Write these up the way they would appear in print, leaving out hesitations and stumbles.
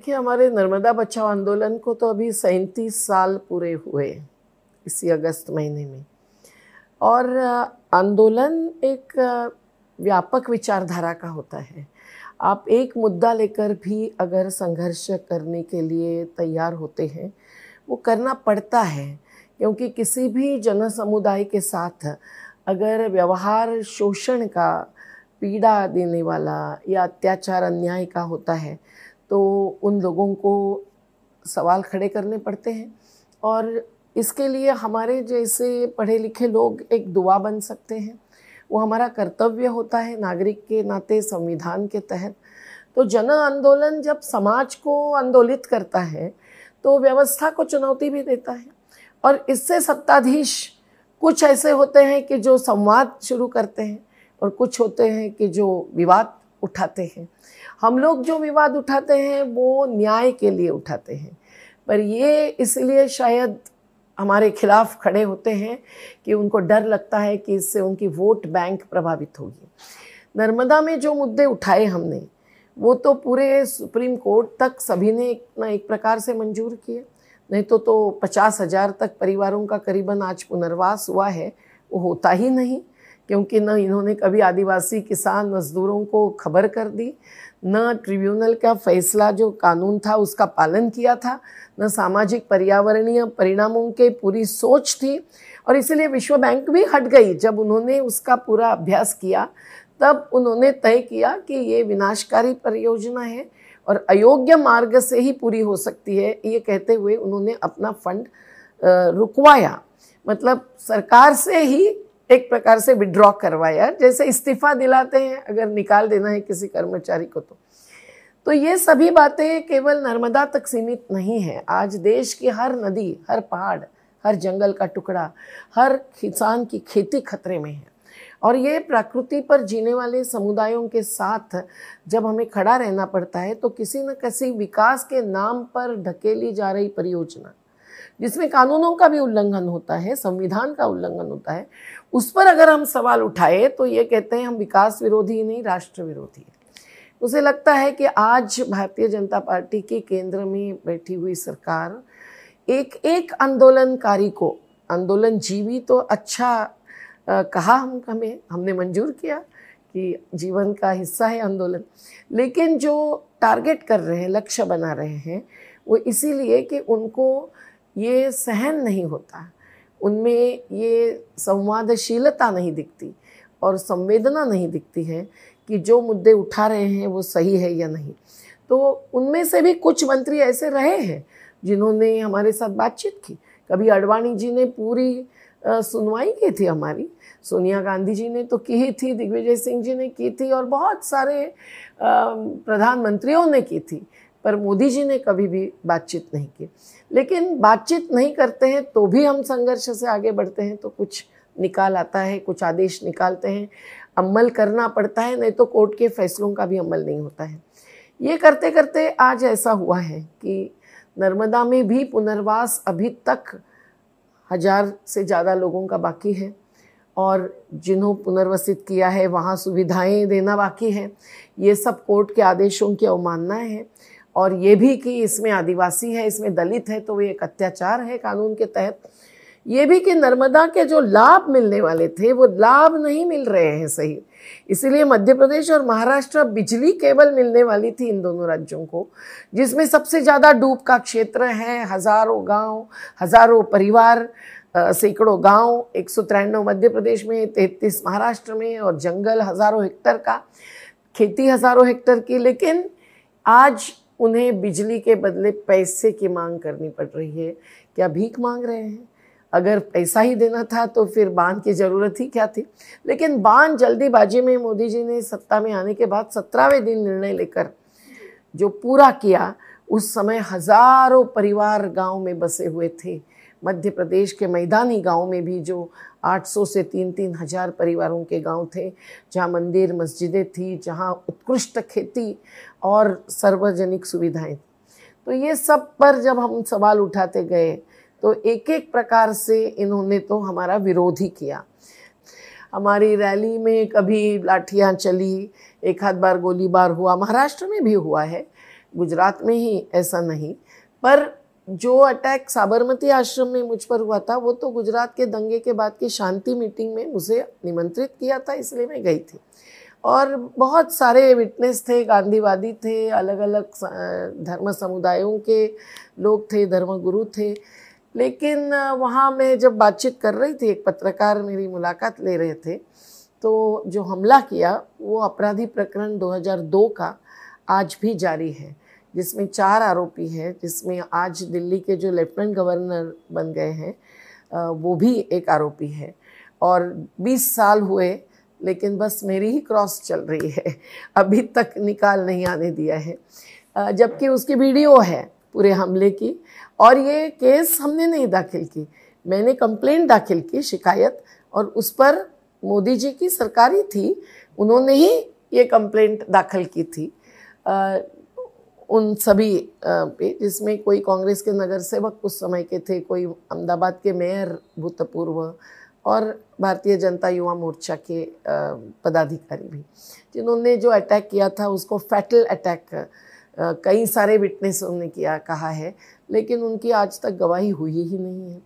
देखिए, हमारे नर्मदा बचाओ आंदोलन को तो अभी 37 साल पूरे हुए इसी अगस्त महीने में। और आंदोलन एक व्यापक विचारधारा का होता है। आप एक मुद्दा लेकर भी अगर संघर्ष करने के लिए तैयार होते हैं, वो करना पड़ता है, क्योंकि किसी भी जन समुदाय के साथ अगर व्यवहार शोषण का, पीड़ा देने वाला या अत्याचार अन्याय का होता है तो उन लोगों को सवाल खड़े करने पड़ते हैं। और इसके लिए हमारे जैसे पढ़े लिखे लोग एक दुआ बन सकते हैं। वो हमारा कर्तव्य होता है नागरिक के नाते, संविधान के तहत। तो जन आंदोलन जब समाज को आंदोलित करता है तो व्यवस्था को चुनौती भी देता है। और इससे सत्ताधीश कुछ ऐसे होते हैं कि जो संवाद शुरू करते हैं और कुछ होते हैं कि जो विवाद उठाते हैं। हम लोग जो विवाद उठाते हैं वो न्याय के लिए उठाते हैं, पर ये इसलिए शायद हमारे खिलाफ खड़े होते हैं कि उनको डर लगता है कि इससे उनकी वोट बैंक प्रभावित होगी। नर्मदा में जो मुद्दे उठाए हमने, वो तो पूरे सुप्रीम कोर्ट तक सभी ने एक प्रकार से मंजूर किए। नहीं तो 50,000 तक परिवारों का करीबन आज पुनर्वास हुआ है, वो होता ही नहीं, क्योंकि न इन्होंने कभी आदिवासी किसान मजदूरों को खबर कर दी, न ट्रिब्यूनल का फैसला जो कानून था उसका पालन किया था, न सामाजिक पर्यावरणीय परिणामों के पूरी सोच थी। और इसलिए विश्व बैंक भी हट गई। जब उन्होंने उसका पूरा अभ्यास किया तब उन्होंने तय किया कि ये विनाशकारी परियोजना है और अयोग्य मार्ग से ही पूरी हो सकती है। ये कहते हुए उन्होंने अपना फंड रुकवाया, मतलब सरकार से ही एक प्रकार से विड्रॉ करवाया, जैसे इस्तीफा दिलाते हैं अगर निकाल देना है किसी कर्मचारी को। तो ये सभी बातें केवल नर्मदा तक सीमित नहीं है। आज देश की हर नदी, हर पहाड़, हर जंगल का टुकड़ा, हर किसान की खेती खतरे में है। और ये प्रकृति पर जीने वाले समुदायों के साथ जब हमें खड़ा रहना पड़ता है तो किसी न किसी विकास के नाम पर ढकेली जा रही परियोजना, जिसमें कानूनों का भी उल्लंघन होता है, संविधान का उल्लंघन होता है, उस पर अगर हम सवाल उठाए तो ये कहते हैं हम विकास विरोधी ही नहीं, राष्ट्र विरोधी है। उसे लगता है कि आज भारतीय जनता पार्टी के केंद्र में बैठी हुई सरकार एक एक आंदोलनकारी को, आंदोलन जीवी तो अच्छा कहा हमने मंजूर किया कि जीवन का हिस्सा है आंदोलन, लेकिन जो टारगेट कर रहे हैं, लक्ष्य बना रहे हैं, वो इसीलिए कि उनको ये सहन नहीं होता, उनमें ये संवादशीलता नहीं दिखती और संवेदना नहीं दिखती है कि जो मुद्दे उठा रहे हैं वो सही है या नहीं। तो उनमें से भी कुछ मंत्री ऐसे रहे हैं जिन्होंने हमारे साथ बातचीत की। कभी अडवाणी जी ने पूरी सुनवाई की थी हमारी, सोनिया गांधी जी ने तो की ही थी, दिग्विजय सिंह जी ने की थी और बहुत सारे प्रधानमंत्रियों ने की थी, पर मोदी जी ने कभी भी बातचीत नहीं की। लेकिन बातचीत नहीं करते हैं तो भी हम संघर्ष से आगे बढ़ते हैं, तो कुछ निकाल आता है, कुछ आदेश निकालते हैं, अमल करना पड़ता है, नहीं तो कोर्ट के फैसलों का भी अमल नहीं होता है। ये करते करते आज ऐसा हुआ है कि नर्मदा में भी पुनर्वास अभी तक 1000 से ज़्यादा लोगों का बाकी है और जिन्हों पुनर्वसित किया है वहाँ सुविधाएं देना बाकी है। ये सब कोर्ट के आदेशों की अवमाननाएं हैं। और ये भी कि इसमें आदिवासी है, इसमें दलित है, तो ये एक अत्याचार है कानून के तहत। ये भी कि नर्मदा के जो लाभ मिलने वाले थे वो लाभ नहीं मिल रहे हैं सही, इसीलिए मध्य प्रदेश और महाराष्ट्र बिजली केवल मिलने वाली थी इन दोनों राज्यों को, जिसमें सबसे ज़्यादा डूब का क्षेत्र है। हज़ारों गांव, हज़ारों परिवार, सैकड़ों गांव, 193 मध्य प्रदेश में, 33 महाराष्ट्र में, और जंगल हज़ारों हेक्टर का, खेती हज़ारों हेक्टर की। लेकिन आज उन्हें बिजली के बदले पैसे की मांग करनी पड़ रही है। क्या भीख मांग रहे हैं? अगर पैसा ही देना था तो फिर बांध की ज़रूरत ही क्या थी। लेकिन बांध जल्दीबाजी में मोदी जी ने सत्ता में आने के बाद 17वें दिन निर्णय लेकर जो पूरा किया, उस समय हज़ारों परिवार गांव में बसे हुए थे। मध्य प्रदेश के मैदानी गांव में भी जो 800 से 3-3 हज़ार परिवारों के गांव थे, जहां मंदिर मस्जिदें थी, जहां उत्कृष्ट खेती और सार्वजनिक सुविधाएं। तो ये सब पर जब हम सवाल उठाते गए तो एक एक प्रकार से इन्होंने तो हमारा विरोध ही किया। हमारी रैली में कभी लाठियां चली, एक आध बार गोलीबार हुआ, महाराष्ट्र में भी हुआ है, गुजरात में ही ऐसा नहीं, पर जो अटैक साबरमती आश्रम में मुझ पर हुआ था वो तो गुजरात के दंगे के बाद की शांति मीटिंग में मुझे निमंत्रित किया था, इसलिए मैं गई थी। और बहुत सारे विटनेस थे, गांधीवादी थे, अलग अलग धर्म समुदायों के लोग थे, धर्मगुरु थे। लेकिन वहाँ मैं जब बातचीत कर रही थी, एक पत्रकार मेरी मुलाकात ले रहे थे, तो जो हमला किया वो अपराधी प्रकरण 2002 का आज भी जारी है, जिसमें 4 आरोपी हैं, जिसमें आज दिल्ली के जो लेफ्टिनेंट गवर्नर बन गए हैं वो भी एक आरोपी है। और 20 साल हुए लेकिन बस मेरी ही क्रॉस चल रही है, अभी तक निकाल नहीं आने दिया है, जबकि उसकी वीडियो है पूरे हमले की। और ये केस हमने नहीं दाखिल की, मैंने कंप्लेंट दाखिल की, शिकायत, और उस पर मोदी जी की सरकारी थी, उन्होंने ही ये कंप्लेंट दाखिल की थी उन सभी पे, जिसमें कोई कांग्रेस के नगर सेवक उस समय के थे, कोई अहमदाबाद के मेयर भूतपूर्व, और भारतीय जनता युवा मोर्चा के पदाधिकारी भी, जिन्होंने जो अटैक किया था उसको फैटल अटैक कई सारे विटनेसों ने किया कहा है, लेकिन उनकी आज तक गवाही हुई ही नहीं है।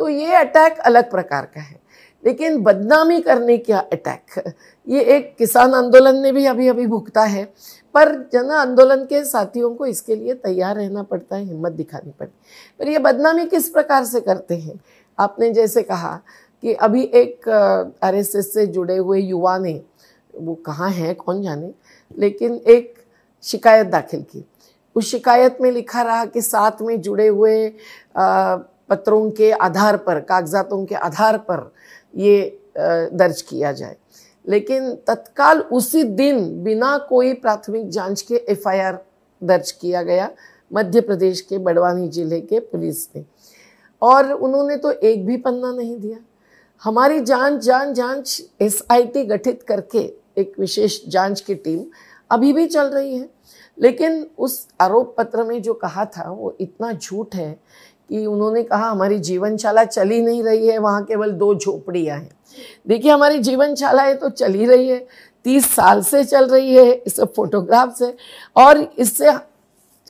तो ये अटैक अलग प्रकार का है। लेकिन बदनामी करने का अटैक, ये एक किसान आंदोलन ने भी अभी अभी भुगता है, पर जन आंदोलन के साथियों को इसके लिए तैयार रहना पड़ता है, हिम्मत दिखानी पड़ती है। पर ये बदनामी किस प्रकार से करते हैं? आपने जैसे कहा कि अभी एक आरएसएस से जुड़े हुए युवा ने, वो कहाँ हैं कौन जाने, लेकिन एक शिकायत दाखिल की। उस शिकायत में लिखा रहा कि साथ में जुड़े हुए पत्रों के आधार पर, कागजातों के आधार पर ये दर्ज किया जाए, लेकिन तत्काल उसी दिन बिना कोई प्राथमिक जांच के एफआईआर दर्ज किया गया मध्य प्रदेश के बड़वानी जिले के पुलिस ने, और उन्होंने तो एक भी पन्ना नहीं दिया। हमारी जांच एसआईटी गठित करके एक विशेष जांच की टीम अभी भी चल रही है, लेकिन उस आरोप पत्र में जो कहा था वो इतना झूठ है कि उन्होंने कहा हमारी जीवनशाला चली नहीं रही है, वहाँ केवल 2 झोपड़ियाँ हैं। देखिए, हमारी जीवनशालाएं तो चल ही रही है, 30 साल से चल रही है, इस फोटोग्राफ से, और इससे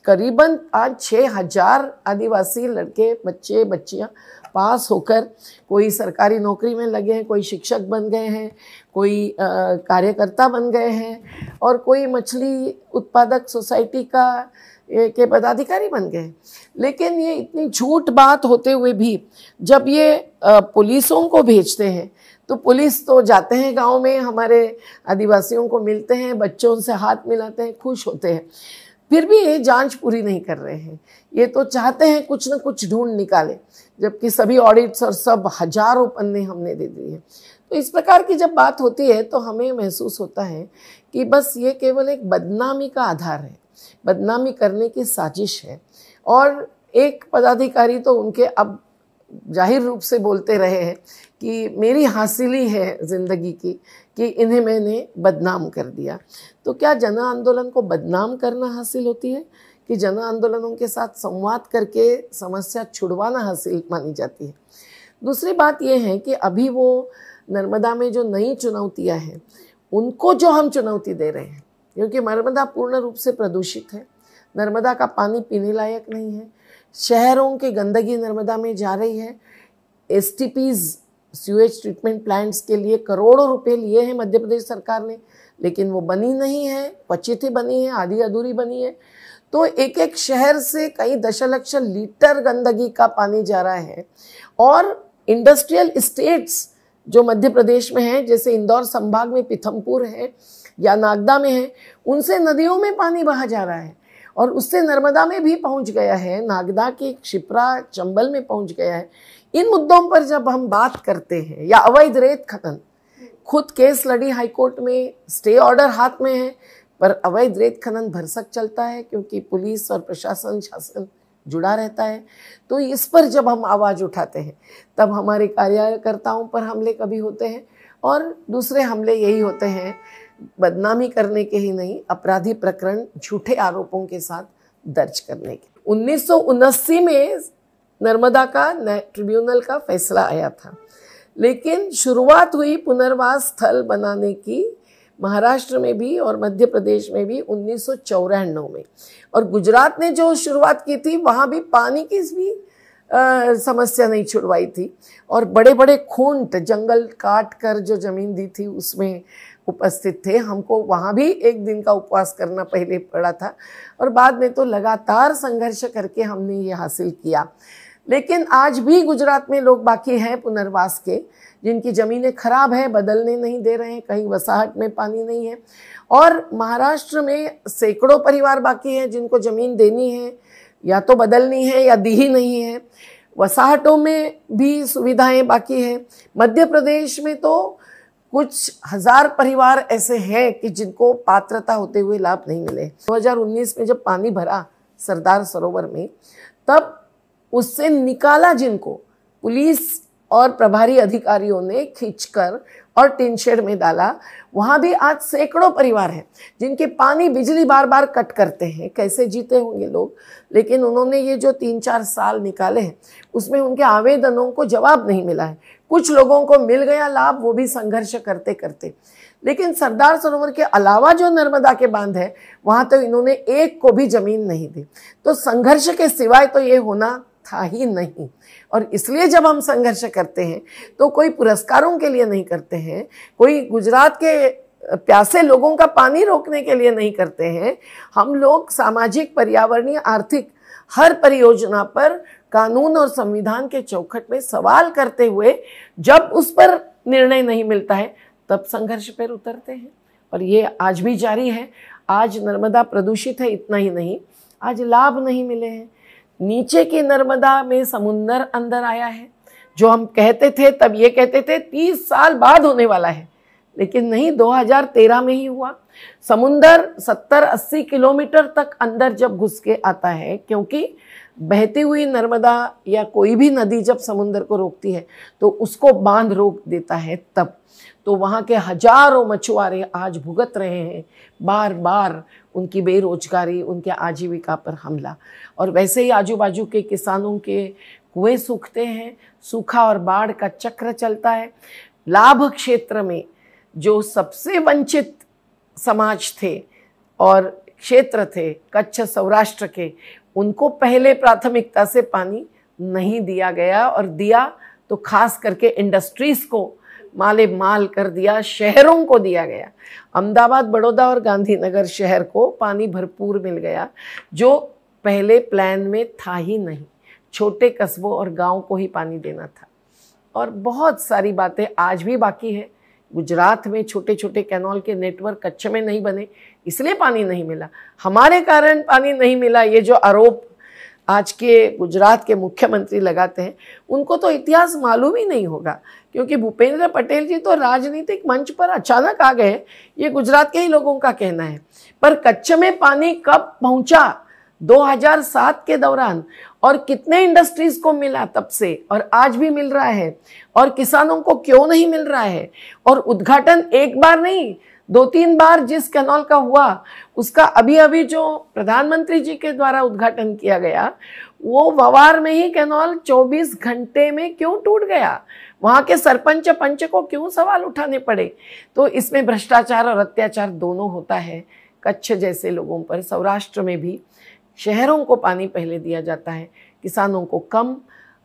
करीबन 5-6 हजार आदिवासी लड़के, बच्चे, बच्चियाँ पास होकर कोई सरकारी नौकरी में लगे हैं, कोई शिक्षक बन गए हैं, कोई कार्यकर्ता बन गए हैं, और कोई मछली उत्पादक सोसाइटी के पदाधिकारी बन गए। लेकिन ये इतनी झूठ बात होते हुए भी जब ये पुलिसों को भेजते हैं, तो पुलिस तो जाते हैं गांव में, हमारे आदिवासियों को मिलते हैं, बच्चों से हाथ मिलाते हैं, खुश होते हैं, फिर भी ये जांच पूरी नहीं कर रहे हैं। ये तो चाहते हैं कुछ न कुछ ढूंढ निकाले, जबकि सभी ऑडिट्स और सब हजारों पन्ने हमने दे दिए हैं। तो इस प्रकार की जब बात होती है तो हमें महसूस होता है कि बस ये केवल एक बदनामी का आधार है, बदनामी करने की साजिश है। और एक पदाधिकारी तो उनके अब जाहिर रूप से बोलते रहे हैं कि मेरी हासिली है ज़िंदगी की कि इन्हें मैंने बदनाम कर दिया। तो क्या जन आंदोलन को बदनाम करना हासिल होती है कि जन आंदोलनों के साथ संवाद करके समस्या छुड़वाना हासिल मानी जाती है? दूसरी बात यह है कि अभी वो नर्मदा में जो नई चुनौतियां हैं उनको जो हम चुनौती दे रहे हैं, क्योंकि नर्मदा पूर्ण रूप से प्रदूषित है, नर्मदा का पानी पीने लायक नहीं है, शहरों की गंदगी नर्मदा में जा रही है। एसटीपीज सीवेज ट्रीटमेंट प्लांट्स के लिए करोड़ों रुपए लिए हैं मध्य प्रदेश सरकार ने, लेकिन वो बनी नहीं है, क्वचित ही बनी है, आधी अधूरी बनी है। तो एक एक शहर से कई दशलक्ष लीटर गंदगी का पानी जा रहा है। और इंडस्ट्रियल स्टेट्स जो मध्य प्रदेश में है, जैसे इंदौर संभाग में पीथमपुर है या नागदा में है, उनसे नदियों में पानी बहा जा रहा है और उससे नर्मदा में भी पहुंच गया है, नागदा के क्षिप्रा चंबल में पहुंच गया है। इन मुद्दों पर जब हम बात करते हैं, या अवैध रेत खनन, खुद केस लड़ी हाईकोर्ट में, स्टे ऑर्डर हाथ में है, पर अवैध रेत खनन भरसक चलता है क्योंकि पुलिस और प्रशासन शासन जुड़ा रहता है। तो इस पर जब हम आवाज़ उठाते हैं तब हमारे कार्यकर्ताओं पर हमले कभी होते हैं, और दूसरे हमले यही होते हैं बदनामी करने के ही नहीं, अपराधी प्रकरण झूठे आरोपों के साथ दर्ज करने के। 1979 में नर्मदा का ट्रिब्यूनल का फैसला आया था, लेकिन शुरुआत हुई पुनर्वास स्थल बनाने की महाराष्ट्र में भी और मध्य प्रदेश में भी 1994 में। और गुजरात ने जो शुरुआत की थी वहाँ भी पानी की भी समस्या नहीं छुड़वाई थी, और बड़े बड़े खूंट जंगल काट कर जो ज़मीन दी थी उसमें उपस्थित थे। हमको वहाँ भी एक दिन का उपवास करना पहले पड़ा था, और बाद में तो लगातार संघर्ष करके हमने ये हासिल किया। लेकिन आज भी गुजरात में लोग बाकी हैं पुनर्वास के, जिनकी ज़मीनें खराब है, बदलने नहीं दे रहे हैं, कहीं वसाहत में पानी नहीं है। और महाराष्ट्र में सैकड़ों परिवार बाकी हैं जिनको ज़मीन देनी है, या तो बदलनी है या दी ही नहीं है। वसाहतों में भी सुविधाएं बाकी हैं। मध्य प्रदेश में तो कुछ हजार परिवार ऐसे हैं कि जिनको पात्रता होते हुए लाभ नहीं मिले। 2019 में जब पानी भरा सरदार सरोवर में, तब उससे निकाला जिनको पुलिस और प्रभारी अधिकारियों ने खींचकर और टिन शेड में डाला, वहाँ भी आज सैकड़ों परिवार हैं जिनके पानी बिजली बार बार कट करते हैं। कैसे जीते होंगे लोग। लेकिन उन्होंने ये जो 3-4 साल निकाले हैं उसमें उनके आवेदनों को जवाब नहीं मिला है। कुछ लोगों को मिल गया लाभ, वो भी संघर्ष करते करते। लेकिन सरदार सरोवर के अलावा जो नर्मदा के बांध है वहाँ तो इन्होंने एक को भी जमीन नहीं दी। तो संघर्ष के सिवाय तो ये होना था ही नहीं। और इसलिए जब हम संघर्ष करते हैं तो कोई पुरस्कारों के लिए नहीं करते हैं, कोई गुजरात के प्यासे लोगों का पानी रोकने के लिए नहीं करते हैं। हम लोग सामाजिक, पर्यावरणीय, आर्थिक हर परियोजना पर कानून और संविधान के चौखट में सवाल करते हुए जब उस पर निर्णय नहीं मिलता है तब संघर्ष पर उतरते हैं। और ये आज भी जारी है। आज नर्मदा प्रदूषित है, इतना ही नहीं, आज लाभ नहीं मिले हैं। नीचे की नर्मदा में समुंदर अंदर आया है। जो हम कहते थे, तब ये कहते थे 30 साल बाद होने वाला है, लेकिन नहीं, 2013 में ही हुआ। समुंदर 70-80 किलोमीटर तक अंदर जब घुस के आता है, क्योंकि बहती हुई नर्मदा या कोई भी नदी जब समुंदर को रोकती है तो उसको बांध रोक देता है तब। तो वहाँ के हजारों मछुआरे आज भुगत रहे हैं बार बार उनकी बेरोजगारी, उनके आजीविका पर हमला। और वैसे ही आजू बाजू के किसानों के कुएं सूखते हैं, सूखा और बाढ़ का चक्र चलता है। लाभ क्षेत्र में जो सबसे वंचित समाज थे और क्षेत्र थे, कच्छ सौराष्ट्र के, उनको पहले प्राथमिकता से पानी नहीं दिया गया, और दिया तो खास करके इंडस्ट्रीज को माले माल कर दिया, शहरों को दिया गया। अहमदाबाद, बड़ौदा और गांधीनगर शहर को पानी भरपूर मिल गया, जो पहले प्लान में था ही नहीं। छोटे कस्बों और गांव को ही पानी देना था। और बहुत सारी बातें आज भी बाकी है। गुजरात में छोटे छोटे कैनाल के नेटवर्क कच्छ में नहीं बने, इसलिए पानी नहीं मिला। हमारे कारण पानी नहीं मिला, ये जो आरोप आज के गुजरात के मुख्यमंत्री लगाते हैं, उनको तो इतिहास मालूम ही नहीं होगा। क्योंकि भूपेंद्र पटेल जी तो राजनीतिक मंच पर अचानक आ गए, ये गुजरात के ही लोगों का कहना है। पर कच्छ में पानी कब पहुंचा? 2007 के दौरान। और कितने इंडस्ट्रीज को मिला तब से, और आज भी मिल रहा है। और किसानों को क्यों नहीं मिल रहा है? और उद्घाटन एक बार नहीं, 2-3 बार जिस कैनाल का हुआ, उसका अभी अभी जो प्रधानमंत्री जी के द्वारा उद्घाटन किया गया, वो ववार में ही कैनाल 24 घंटे में क्यों टूट गया? वहाँ के सरपंच पंच को क्यों सवाल उठाने पड़े? तो इसमें भ्रष्टाचार और अत्याचार दोनों होता है कच्छ जैसे लोगों पर। सौराष्ट्र में भी शहरों को पानी पहले दिया जाता है, किसानों को कम,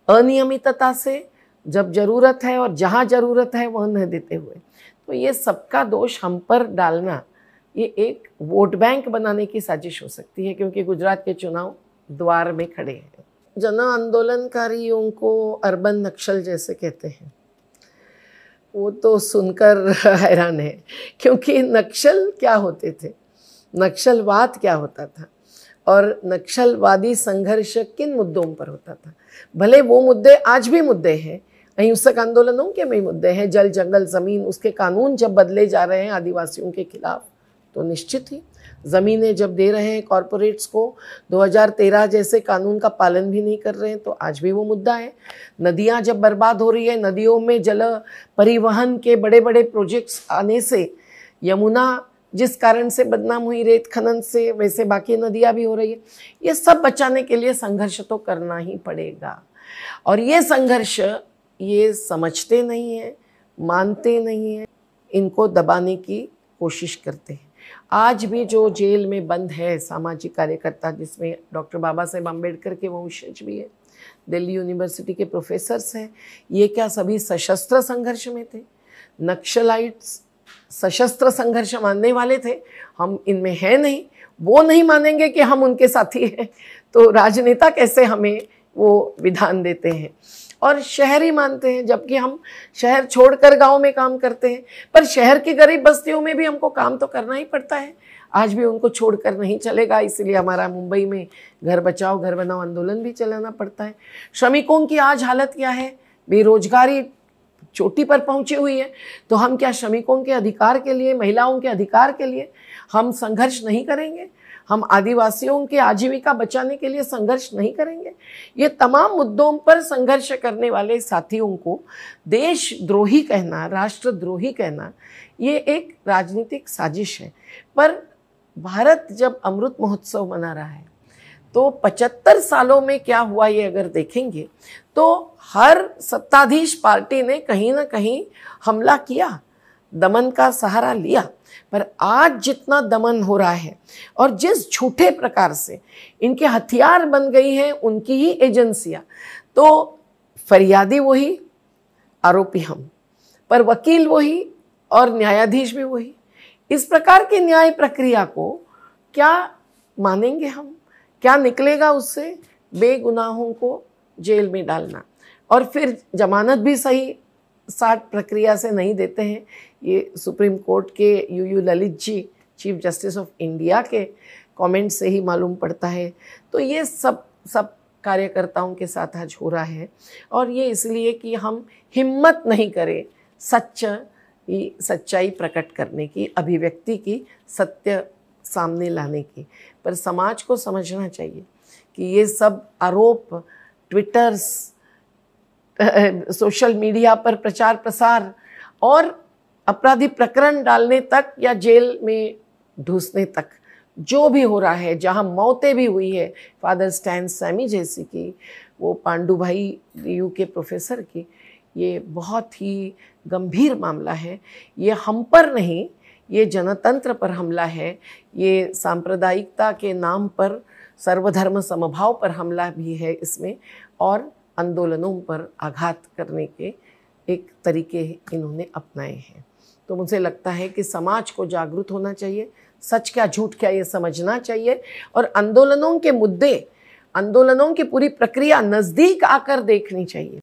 अनियमितता से, जब जरूरत है और जहाँ जरूरत है वह न देते हुए। तो ये सबका दोष हम पर डालना, ये एक वोट बैंक बनाने की साजिश हो सकती है, क्योंकि गुजरात के चुनाव द्वार में खड़े हैं। जन आंदोलनकारियों को अर्बन नक्सल जैसे कहते हैं, वो तो सुनकर हैरान है। क्योंकि नक्सल क्या होते थे, नक्सलवाद क्या होता था, और नक्सलवादी संघर्ष किन मुद्दों पर होता था। भले वो मुद्दे आज भी मुद्दे हैं, अहिंसक आंदोलनों के भी मुद्दे हैं। जल, जंगल, ज़मीन, उसके कानून जब बदले जा रहे हैं आदिवासियों के खिलाफ, तो निश्चित ही ज़मीनें जब दे रहे हैं कॉरपोरेट्स को, 2013 जैसे कानून का पालन भी नहीं कर रहे हैं, तो आज भी वो मुद्दा है। नदियाँ जब बर्बाद हो रही है, नदियों में जल परिवहन के बड़े बड़े प्रोजेक्ट्स आने से, यमुना जिस कारण से बदनाम हुई रेत खनन से, वैसे बाकी नदियाँ भी हो रही है। ये सब बचाने के लिए संघर्ष तो करना ही पड़ेगा। और ये संघर्ष ये समझते नहीं हैं, मानते नहीं हैं, इनको दबाने की कोशिश करते हैं। आज भी जो जेल में बंद है सामाजिक कार्यकर्ता, जिसमें डॉक्टर बाबा साहेब अम्बेडकर के वंशज भी है, दिल्ली यूनिवर्सिटी के प्रोफेसर्स हैं, ये क्या सभी सशस्त्र संघर्ष में थे? नक्सलाइट्स सशस्त्र संघर्ष मानने वाले थे, हम इनमें हैं नहीं। वो नहीं मानेंगे कि हम उनके साथी हैं, तो राजनेता कैसे हमें वो विधान देते हैं? और शहरी मानते हैं, जबकि हम शहर छोड़कर गांव में काम करते हैं। पर शहर की गरीब बस्तियों में भी हमको काम तो करना ही पड़ता है, आज भी उनको छोड़कर नहीं चलेगा। इसलिए हमारा मुंबई में घर बचाओ घर बनाओ आंदोलन भी चलाना पड़ता है। श्रमिकों की आज हालत क्या है? बेरोजगारी चोटी पर पहुंची हुई है। तो हम क्या श्रमिकों के अधिकार के लिए, महिलाओं के अधिकार के लिए हम संघर्ष नहीं करेंगे? हम आदिवासियों की आजीविका बचाने के लिए संघर्ष नहीं करेंगे? ये तमाम मुद्दों पर संघर्ष करने वाले साथियों को देशद्रोही कहना, राष्ट्रद्रोही कहना, ये एक राजनीतिक साजिश है। पर भारत जब अमृत महोत्सव मना रहा है, तो 75 सालों में क्या हुआ ये अगर देखेंगे तो हर सत्ताधीश पार्टी ने कहीं ना कहीं हमला किया, दमन का सहारा लिया। पर आज जितना दमन हो रहा है और जिस झूठे प्रकार से इनके हथियार बन गई हैं उनकी ही एजेंसियां, तो फरियादी वही, आरोपी हम, पर वकील वही और न्यायाधीश भी वही। इस प्रकार की न्याय प्रक्रिया को क्या मानेंगे हम? क्या निकलेगा उससे? बेगुनाहों को जेल में डालना, और फिर जमानत भी सही साठ प्रक्रिया से नहीं देते हैं। ये सुप्रीम कोर्ट के U Lalit ji, chief justice of India के कमेंट से ही मालूम पड़ता है। तो ये सब कार्यकर्ताओं के साथ आज हो रहा है, और ये इसलिए कि हम हिम्मत नहीं करें सच्चाई प्रकट करने की, अभिव्यक्ति की, सत्य सामने लाने की। पर समाज को समझना चाहिए कि ये सब आरोप, ट्विटर्स, सोशल मीडिया पर प्रचार प्रसार और अपराधी प्रकरण डालने तक या जेल में ढूंसने तक जो भी हो रहा है, जहां मौतें भी हुई है, फादर स्टैन सैमी जैसी की, वो पांडु भाई यूके प्रोफेसर की, ये बहुत ही गंभीर मामला है। ये हम पर नहीं, ये जनतंत्र पर हमला है। ये सांप्रदायिकता के नाम पर, सर्वधर्म समभाव पर हमला भी है इसमें, और आंदोलनों पर आघात करने के एक तरीके इन्होंने अपनाए हैं। तो मुझे लगता है कि समाज को जागरूक होना चाहिए, सच क्या झूठ क्या ये समझना चाहिए, और आंदोलनों के मुद्दे, आंदोलनों की पूरी प्रक्रिया नज़दीक आकर देखनी चाहिए।